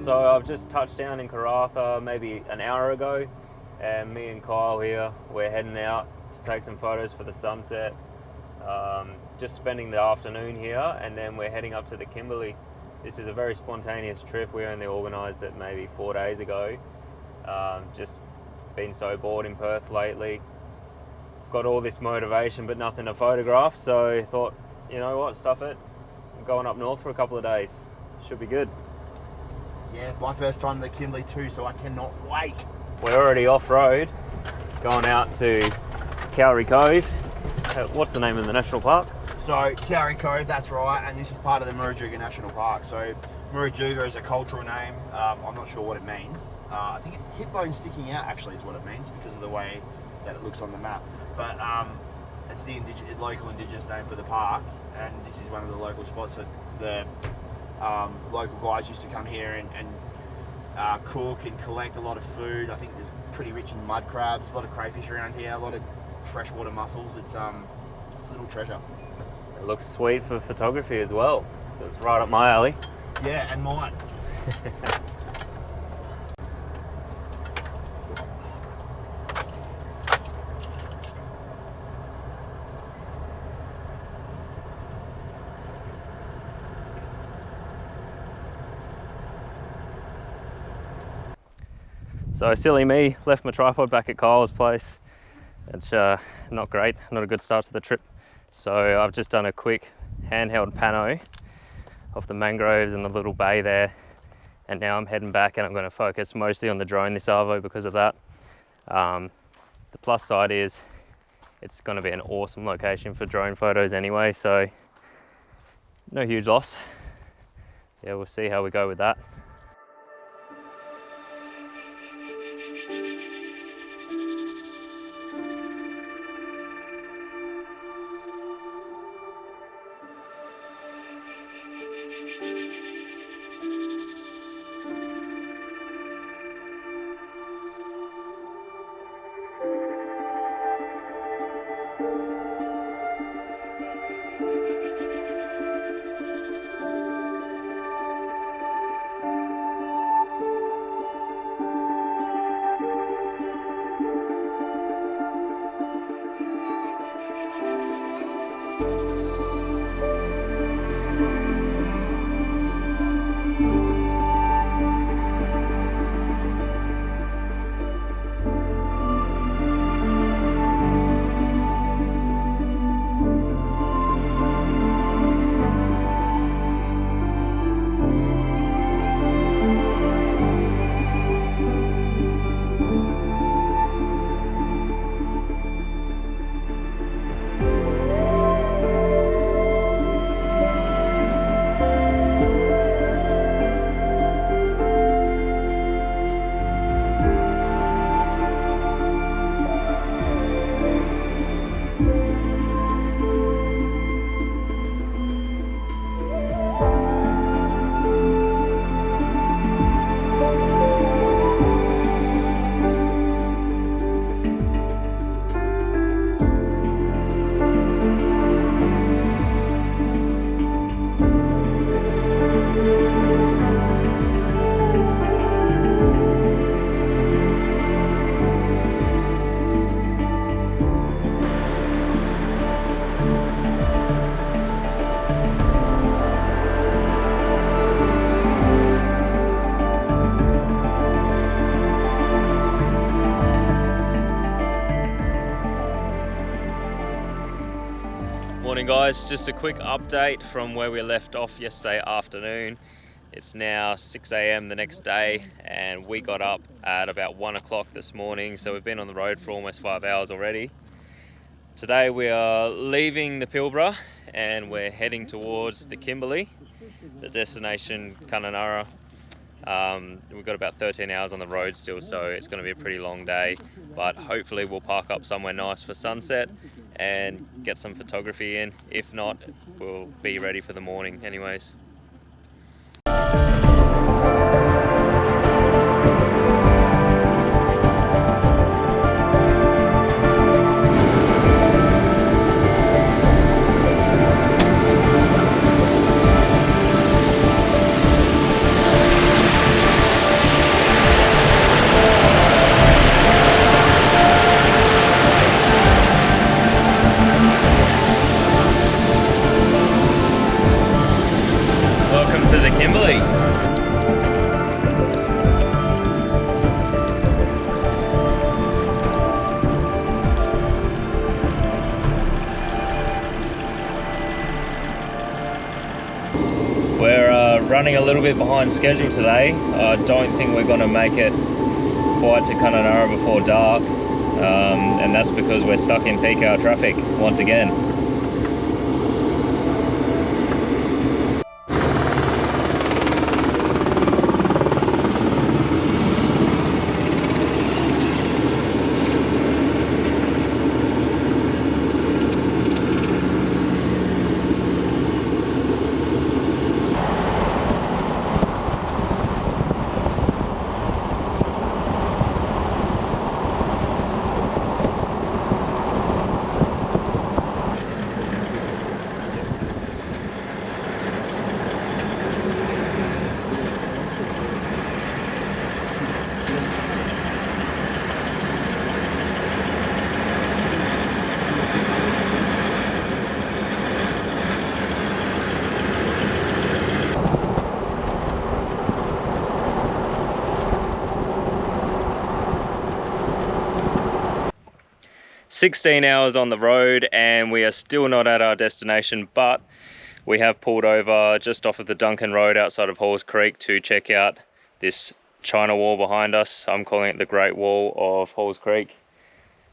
So I've just touched down in Karratha maybe an hour ago, and me and Kyle here, we're heading out to take some photos for the sunset. Just spending the afternoon here, and then we're heading up to the Kimberley. This is a very spontaneous trip. We only organised it maybe 4 days ago. Just been so bored in Perth lately. Got all this motivation but nothing to photograph, so thought, you know what, stuff it. I'm going up north for a couple of days. Should be good. Yeah, my first time to the Kimberley too, so I cannot wait. We're already off-road, going out to Cowrie Cove. What's the name of the national park? So, Cowrie Cove, that's right, and this is part of the Murujuga National Park. So, Murujuga is a cultural name. I'm not sure what it means. I think hip bone sticking out actually is what it means because of the way that it looks on the map. But it's the local indigenous name for the park, and this is one of the local spots that the local guys used to come here and cook and collect a lot of food. I think there's pretty rich in mud crabs, a lot of crayfish around here, a lot of freshwater mussels. It's a little treasure. It looks sweet for photography as well, so it's right up my alley. Yeah, and mine. So silly me, left my tripod back at Kyle's place. It's not great, not a good start to the trip. So I've just done a quick handheld pano of the mangroves and the little bay there. And now I'm heading back and I'm going to focus mostly on the drone this arvo because of that. The plus side is it's going to be an awesome location for drone photos anyway, so no huge loss. Yeah, we'll see how we go with that. Morning guys, just a quick update from where we left off yesterday afternoon. It's now 6 a.m. the next day and we got up at about 1 o'clock this morning, so we've been on the road for almost 5 hours already. Today we are leaving the Pilbara and we're heading towards the Kimberley, the destination Kununurra. We've got about 13 hours on the road still, so it's going to be a pretty long day, but hopefully we'll park up somewhere nice for sunset and get some photography in. If not, we'll be ready for the morning anyways. running a little bit behind schedule today. I don't think we're going to make it quite to Kununurra before dark, and that's because we're stuck in peak hour traffic once again. "16 hours on the road and we are still not at our destination, but we have pulled over just off of the Duncan Road outside of Halls Creek to check out this China wall behind us. I'm calling it the Great Wall of Halls Creek,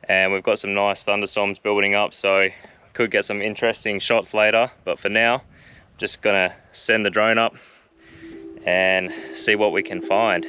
and we've got some nice thunderstorms building up, so could get some interesting shots later, but for now I'm just gonna send the drone up and see what we can find.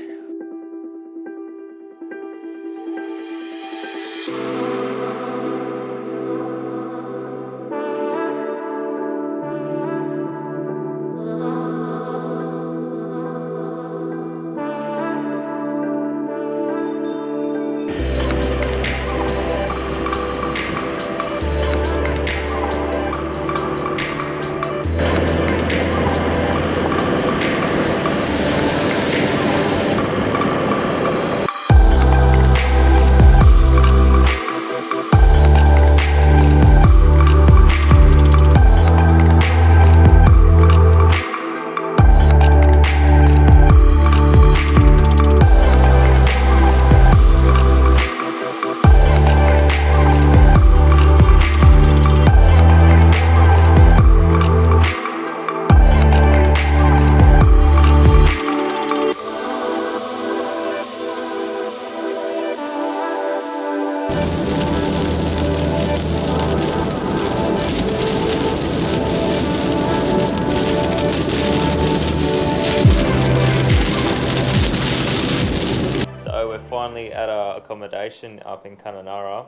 So we're finally at our accommodation up in Kununurra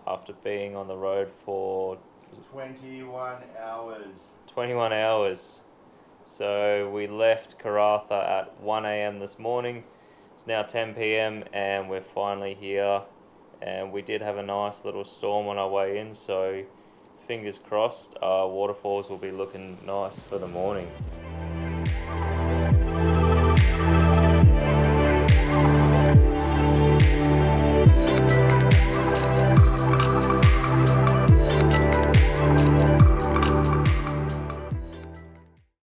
after being on the road for 21 hours. 21 hours. So we left Karratha at 1 AM this morning. It's now 10 PM and we're finally here, and we did have a nice little storm on our way in, so fingers crossed our waterfalls will be looking nice for the morning.